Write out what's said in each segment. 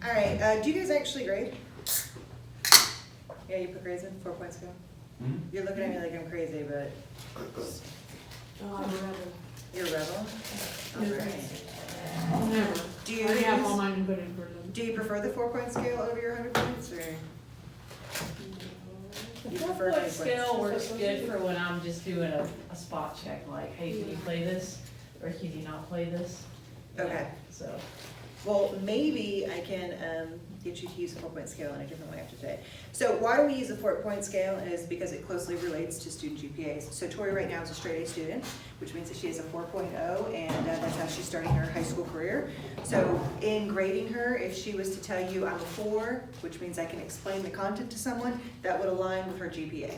All right, do you guys actually grade? Yeah, you put grades in, 4-point scale? Hmm? You're looking at me like I'm crazy, but Oh, I'm a rebel. you're a rebel? All right. Never. Do I already have all you, mine and put in for them. do you prefer the 4-point scale over your 100 points, or? The You prefer 4-point 20 scale points? works good for when I'm just doing a spot check, like, hey, can you play this, or can you not play this? Okay. So, Well, maybe I can get you to use a 4-point scale in a different way after today. So why do we use a 4-point scale is because it closely relates to student GPAs. So Tori right now is a straight A student, which means that she has a 4.0, and that's how she's starting her high school career. So in grading her, if she was to tell you I'm a 4, which means I can explain the content to someone, that would align with her GPA.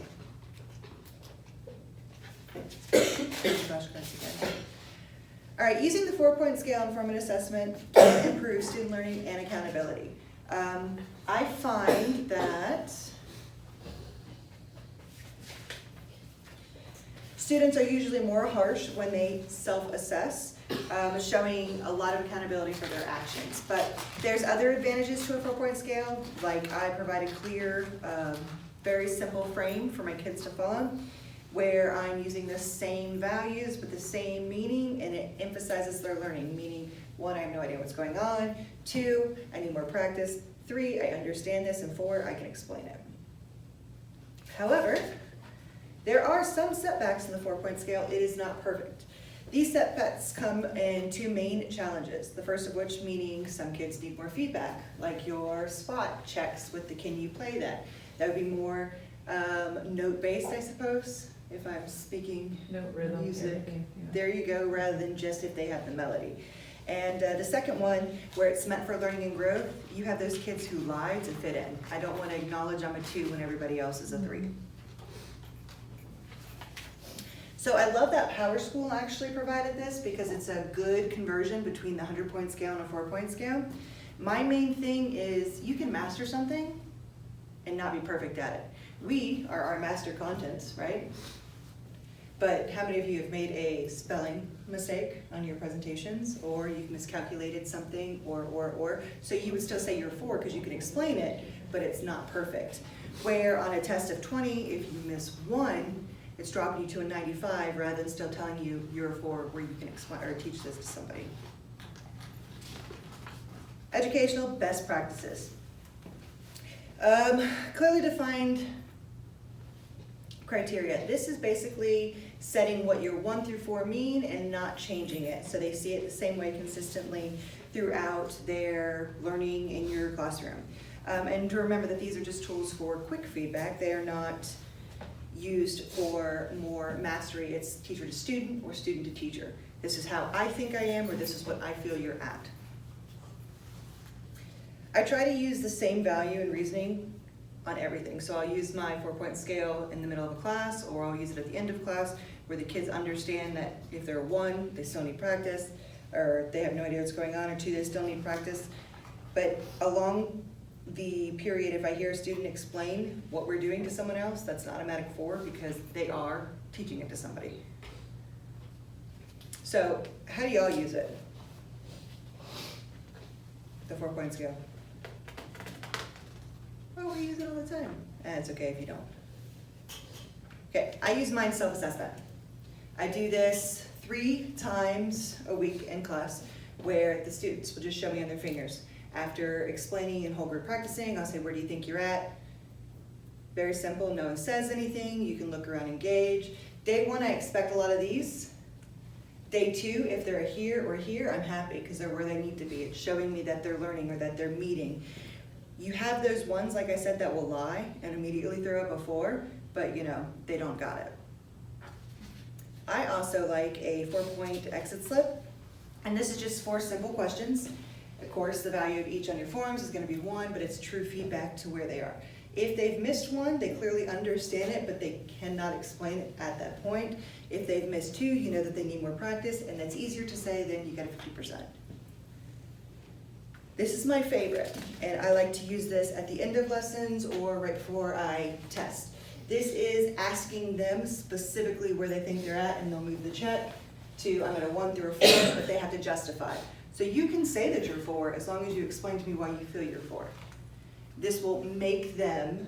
All right, using the 4-point scale in formative assessment improves student learning and accountability. I find that students are usually more harsh when they self-assess, showing a lot of accountability for their actions. But there's other advantages to a 4-point scale, like I provide a clear, very simple frame for my kids to follow, where I'm using the same values with the same meaning, and it emphasizes their learning, meaning 1, I have no idea what's going on, 2, I need more practice, 3, I understand this, and 4, I can explain it. However, there are some setbacks in the 4-point scale. It is not perfect. These setbacks come in 2 main challenges, the first of which meaning some kids need more feedback, like your spot checks with the can you play that. That would be more note-based, I suppose, if I'm speaking no rhythm. music. everything, yeah. There you go, rather than just if they have the melody. And the second one, where it's meant for learning and growth, you have those kids who lie to fit in. I don't want to acknowledge I'm a 2 when everybody else is a 3. So I love that Power School actually provided this because it's a good conversion between the 100-point scale and a 4-point scale. My main thing is you can master something and not be perfect at it. We are our master contents, right? But how many of you have made a spelling mistake on your presentations, or you've miscalculated something, or? So you would still say you're a 4 because you can explain it, but it's not perfect. Where on a test of 20, if you miss 1, it's dropping you to a 95 rather than still telling you you're a 4 where you can explain or teach this to somebody. Educational best practices. Clearly defined criteria. This is basically setting what your 1 through 4 mean and not changing it, so they see it the same way consistently throughout their learning in your classroom. And to remember that these are just tools for quick feedback. They are not used for more mastery. It's teacher to student or student to teacher. This is how I think I am, or this is what I feel you're at. I try to use the same value in reasoning on everything. So I'll use my 4-point scale in the middle of a class, or I'll use it at the end of class, where the kids understand that if they're 1, they still need practice, or they have no idea what's going on, or 2, they still need practice. But along the period, if I hear a student explain what we're doing to someone else, that's an automatic 4 because they are teaching it to somebody. So how do y'all use it? The 4-point scale. Oh, we use it all the time. It's okay if you don't. Okay, I use mine self-assessment. I do this 3 times a week in class where the students will just show me on their fingers. After explaining and whole group practicing, I'll say, where do you think you're at? Very simple, no one says anything, you can look around and gauge. Day 1, I expect a lot of these. Day 2, if they're here or here, I'm happy because they're where they need to be. It's showing me that they're learning or that they're meeting. You have those ones, like I said, that will lie and immediately throw up a 4, but you know, they don't got it. I also like a 4-point exit slip, and this is just 4 simple questions. Of course, the value of each on your forms is going to be 1, but it's true feedback to where they are. If they've missed 1, they clearly understand it, but they cannot explain it at that point. If they've missed 2, you know that they need more practice, and that's easier to say than you got a 50%. This is my favorite, and I like to use this at the end of lessons or right before I test. This is asking them specifically where they think they're at, and they'll move the check. to I'm at a 1 through a 4, but they have to justify. So you can say that you're 4 as long as you explain to me why you feel you're 4. This will make them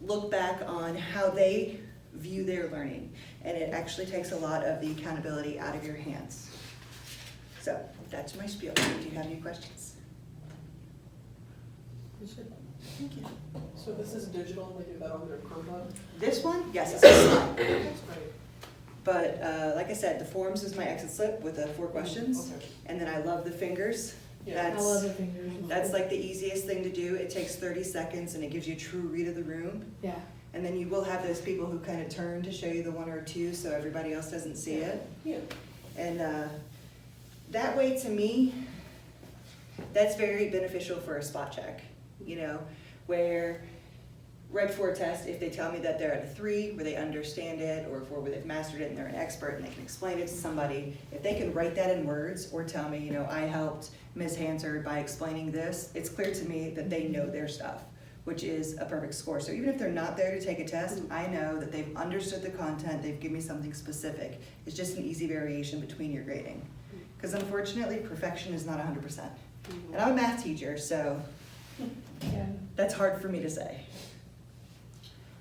look back on how they view their learning. And it actually takes a lot of the accountability out of your hands. So that's my spiel. Do you have any questions? Thank you. So this is digital, they do that on their Chromebook? This one, yes, it's a slide. That's great. But like I said, the forms is my exit slip with the 4 questions. Okay. And then I love the fingers. Yeah. I love the fingers. That's like the easiest thing to do. It takes 30 seconds and it gives you a true read of the room. Yeah. And then you will have those people who kind of turn to show you the 1 or 2 so everybody else doesn't see it. Yeah. And that way, to me, that's very beneficial for a spot check, you know, where right before a test, if they tell me that they're at a 3, where they understand it, or 4, where they've mastered it and they're an expert and they can explain it to somebody, if they can write that in words or tell me, you know, I helped Ms. Hansard by explaining this, it's clear to me that they know their stuff, which is a perfect score. So even if they're not there to take a test, I know that they've understood the content, they've given me something specific. It's just an easy variation between your grading. Because unfortunately, perfection is not 100%. And I'm a math teacher, so Yeah. that's hard for me to say.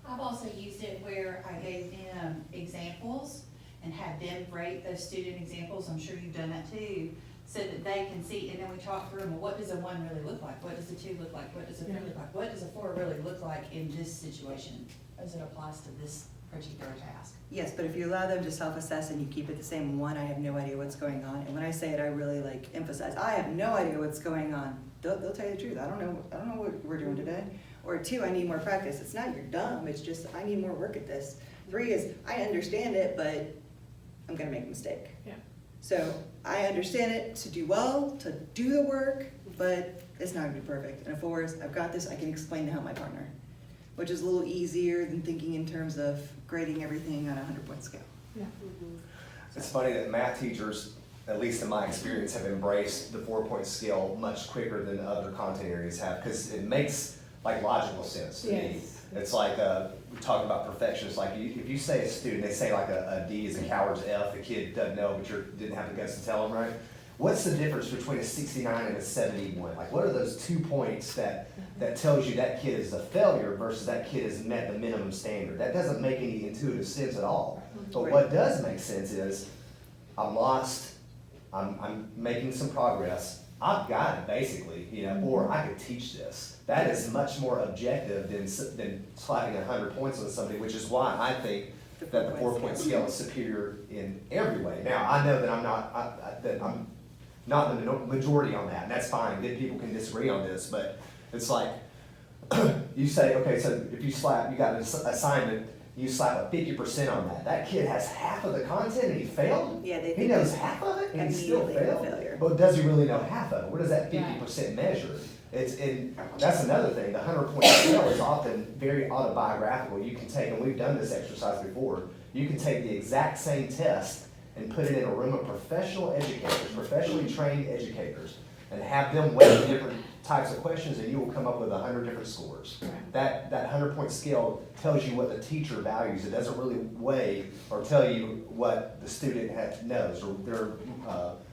I've also used it where I gave them examples and had them rate those student examples, I'm sure you've done that too, so that they can see, and then we talk through them, well, what does a 1 really look like? What does a 2 look like? What does a 3 look like? What does a 4 really look like in this situation as it applies to this particular task? Yes, but if you allow them to self-assess and you keep it the same, 1, I have no idea what's going on. And when I say it, I really like emphasize, I have no idea what's going on. They'll tell you the truth. I don't know what we're doing today. Or 2, I need more practice. It's not you're dumb, it's just I need more work at this. 3 is I understand it, but I'm gonna make a mistake. Yeah. So I understand it to do well, to do the work, but it's not gonna be perfect. And a 4 is I've got this, I can explain to help my partner, which is a little easier than thinking in terms of grading everything on a 100-point scale. Yeah. It's funny that math teachers, at least in my experience, have embraced the 4-point scale much quicker than other content areas have, because it makes like logical sense to me. Yes. It's like, we talk about perfection, it's like, if you say a student, they say like a D is a coward's F, the kid doesn't know, but you didn't have the guts to tell them, right? What's the difference between a 69 and a 71? Like, what are those 2 points that tells you that kid is a failure versus that kid has met the minimum standard? That doesn't make any intuitive sense at all. But Right. what does make sense is, I'm lost, I'm making some progress, I've got it basically, you know, or I could teach this. That is much more objective than slapping 100 points on somebody, which is why I think that the 4-point scale is superior in every way. Now, I know that I'm not in the majority on that, and that's fine, good people can disagree on this, but it's like, you say, okay, so if you got an assignment, you slap a 50% on that. That kid has half of the content and he failed? Yeah, they He think knows it's half of it and he still immediately a failed? failure. But does he really know half of it? Where does that 50% measure? And that's another thing, the 100-point scale is often very autobiographical. You can take, and we've done this exercise before, you can take the exact same test and put it in a room of professional educators, professionally trained educators, and have them weigh different types of questions, and you will come up with 100 different scores. Right. That 100-point scale tells you what the teacher values. It doesn't really weigh or tell you what the student knows or their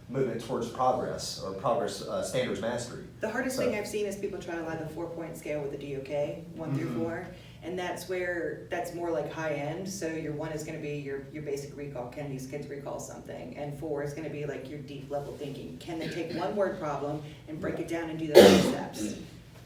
movement towards progress or standards mastery. The hardest So- thing I've seen is people try to lie the 4-point scale with the DOK, 1 through 4. And that's more like high end. So your 1 is gonna be your basic recall. Can these kids recall something? And 4 is gonna be like your deep level thinking. Can they take one word problem and break it down and do those steps?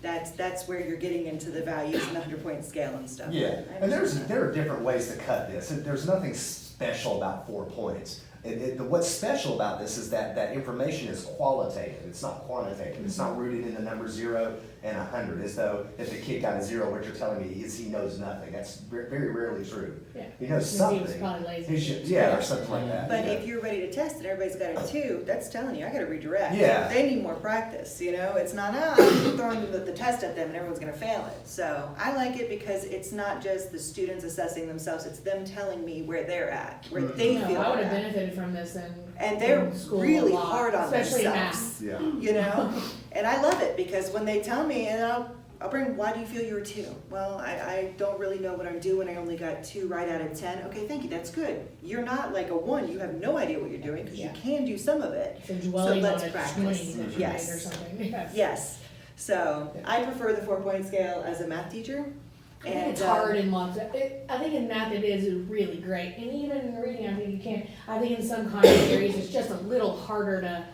That's where you're getting into the values and the 100-point scale and stuff. Yeah, I and understand that. there are different ways to cut this. There's nothing special about 4 points. What's special about this is that information is qualitative, it's not quantitative. It's not rooted in the number 0 and 100, as though if the kid got a 0, what you're telling me is he knows nothing. That's very rarely true. Yeah. He knows Maybe he was something. probably lazy. He should, yeah, or something like that. But yeah. if you're ready to test and everybody's got a 2, that's telling you, I gotta redirect. Yeah. They need more practice, you know? It's not, I'm throwing the test at them and everyone's gonna fail it. So I like it because it's not just the students assessing themselves, it's them telling me where they're at, where they No, feel I would they're have at. benefited from this And they're in school really a lot, hard on especially themselves. math. Yeah. You know? And I love it because when they tell me, and I'll bring, why do you feel you're a 2? Well, I don't really know what I'm doing, I only got 2 right out of 10. Okay, thank you, that's good. You're not like a 1, you have no idea what you're doing, because you Yeah. can do some of it. So dwelling let's on a practice. 20 that you made or Yes. something, yes. Yes, so I prefer the 4-point scale as a math teacher. I think And it's hard in lots of, I think in math it is really great, and even in reading, I think you can, I think in some kind of areas, it's just a little harder to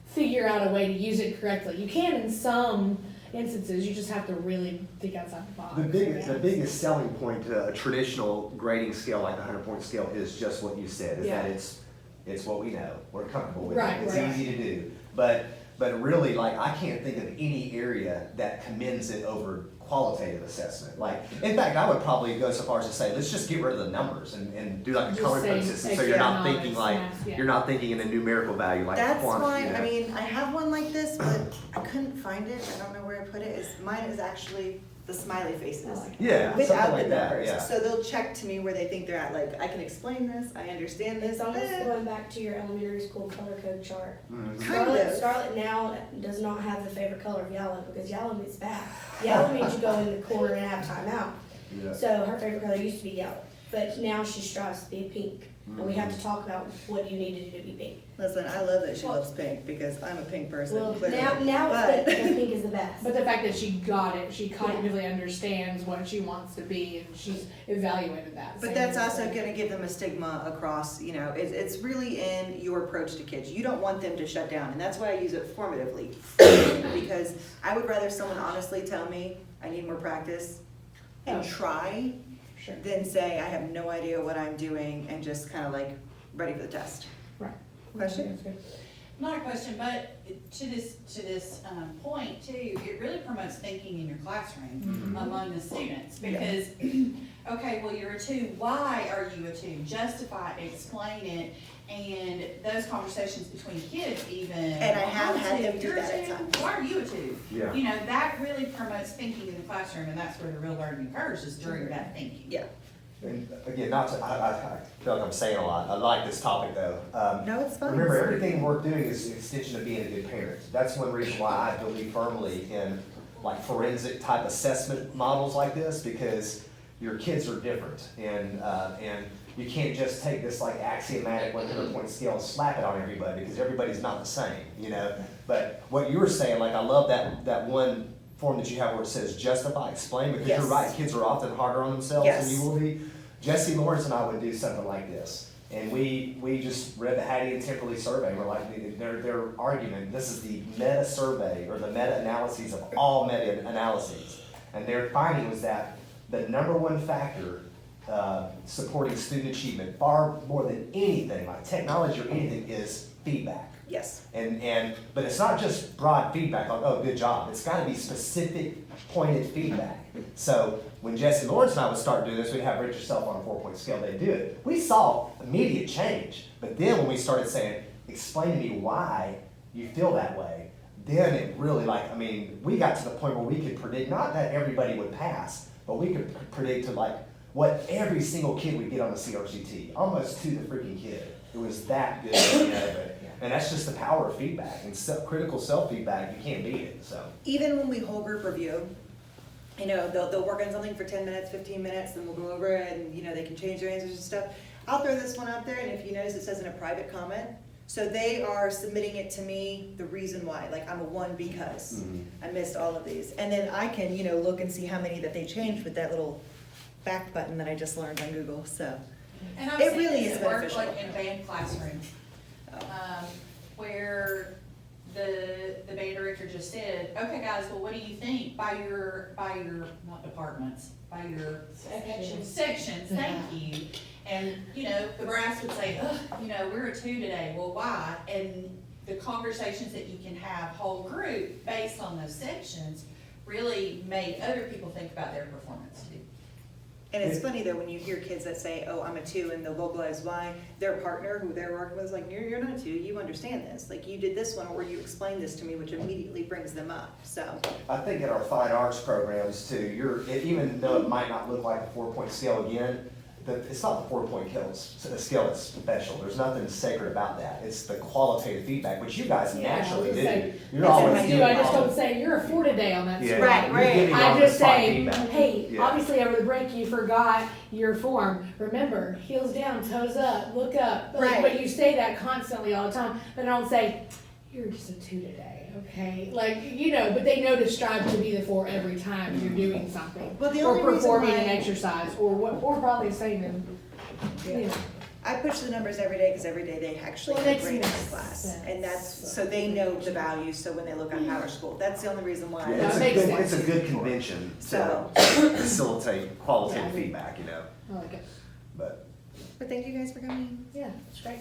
figure out a way to use it correctly. You can in some instances, you just have to really think outside the box. The biggest selling point to a traditional grading scale like the 100-point scale is just what you said, is that Yeah. it's what we know, we're comfortable with it, Right, it's right. easy to do. But really, like, I can't think of any area that commends it over qualitative assessment. Like, in fact, I would probably go so far as to say, let's just get rid of the numbers and do like a Just color say code system, so you're not economics, thinking like, math, yeah. you're not thinking in a numerical value like That's quantity. why, you know? I mean, I have one like this, but I couldn't find it, I don't know where I put it. Mine is actually the smiley faces. Yeah, something Without the like that, numbers, yeah. so they'll check to me where they think they're at, like, I can explain this, I understand this. It's almost eh. going back to your elementary school color code chart. Mhm. Kind of. Scarlet now does not have the favorite color of yellow because yellow means bad. Yellow means you go in the corner and have time out. Yeah. So her favorite color used to be yellow, but now she strives to be pink. And we have to talk about what you need to do to be pink. Listen, I love that she loves pink, because I'm a pink person, Well, clearly. now it's But- pink, and pink is the best. But the fact that she got it, she cognitively understands what she wants to be, and she's evaluated that. But Same that's as also the- gonna give them a stigma across, it's really in your approach to kids. You don't want them to shut down, and that's why I use it formatively. Because I would rather someone honestly tell me, I need more practice, and Oh. try, Sure. than say, I have no idea what I'm doing, and just kinda like, ready for the test. Right. Question? That's good. Not a question, but to this point too, it really promotes thinking in your classroom among the students, because, okay, well, you're a 2, why are you a 2? Justify, explain it, and those conversations between kids even. And I have "I'm a had 2, them do you're a that at 2, times. Why are you a 2? Yeah. You know, that really promotes thinking in the classroom, and that's where the real learning occurs, is during that thinking. Yeah. And again, I feel like I'm saying a lot. I like this topic though. No, it's fine. Remember, everything we're doing is an extension of being a good parent. That's one reason why I believe firmly in like forensic type assessment models like this, because your kids are different, and you can't just take this like axiomatic 100-point scale and slap it on everybody, because everybody's not the same, you know. But what you were saying, like, I love that one form that you have where it says justify, explain, because Yes. you're right, kids are often harder on themselves than Yes. you will be. Jesse Lawrence and I would do something like this, and we just read the Hattie and Temperley survey. We're like, their argument, this is the meta survey, or the meta analyses of all meta analyses, and their finding was that the number one factor supporting student achievement, far more than anything, like technology or anything, is feedback. Yes. But it's not just broad feedback, like, oh, good job. It's gotta be specific, pointed feedback. So when Jesse Lawrence and I would start doing this, we'd have rate yourself on a 4-point scale, they'd do it. We saw immediate change. But then when we started saying, explain to me why you feel that way, then it really we got to the point where we could predict, not that everybody would pass, but we could predict to like what every single kid would get on the CRCT, almost to the freaking kid. It was that good, you know, and that's just the power of feedback, and critical self-feedback, you can't beat it, so. Even when we whole group review, they'll work on something for 10 minutes, 15 minutes, then we'll go over it, and, they can change their answers and stuff. I'll throw this one out there, and if you notice, it says in a private comment, so they are submitting it to me, the reason why, like, I'm a 1 because I missed all of these. And then I can, look and see how many that they changed with that little back button that I just learned on Google, so. And I've It seen really this is at work, beneficial. like in a band classroom, where the band director just said, okay, guys, well, what do you think by your, not departments, by your sections, thank you. And, the brass would say, we're a 2 today, well, why? And the conversations that you can have whole group based on those sections really made other people think about their performance too. And it's funny though, when you hear kids that say, oh, I'm a 2, and they'll vocalize why, their partner, who they're working with, is like, you're not a 2, you understand this. Like, you did this one, or you explained this to me, which immediately brings them up, so. I think in our fine arts programs too, even though it might not look like a 4-point scale again, it's not the 4-point scale that's special. There's nothing sacred about that. It's the qualitative feedback, which you guys Yeah, I was naturally gonna do. say, You're That's what always I doing do, I just all don't the- say, you're a 4 today on that Yeah, score. Right, you're right. giving I all just the spot say, feedback. hey, Yeah. obviously over the break you forgot your form. Remember, heels down, toes up, look up. Like, Right. But you say that constantly all the time, but I don't say, you're just a 2 today, okay? Like, but they know to strive to be the 4 every time you're doing something. Well, the Or only reason performing why an exercise, or probably saying, I push the numbers every day because every day they actually Well, have that grade in makes class. sense. And that's, so they know the value, so when they look on Power School, that's the only reason why. Yeah, That it's a makes good, sense. it's a good convention to So- facilitate qualitative Yeah. feedback, I like it. but. But thank you guys for coming. Yeah, it's great.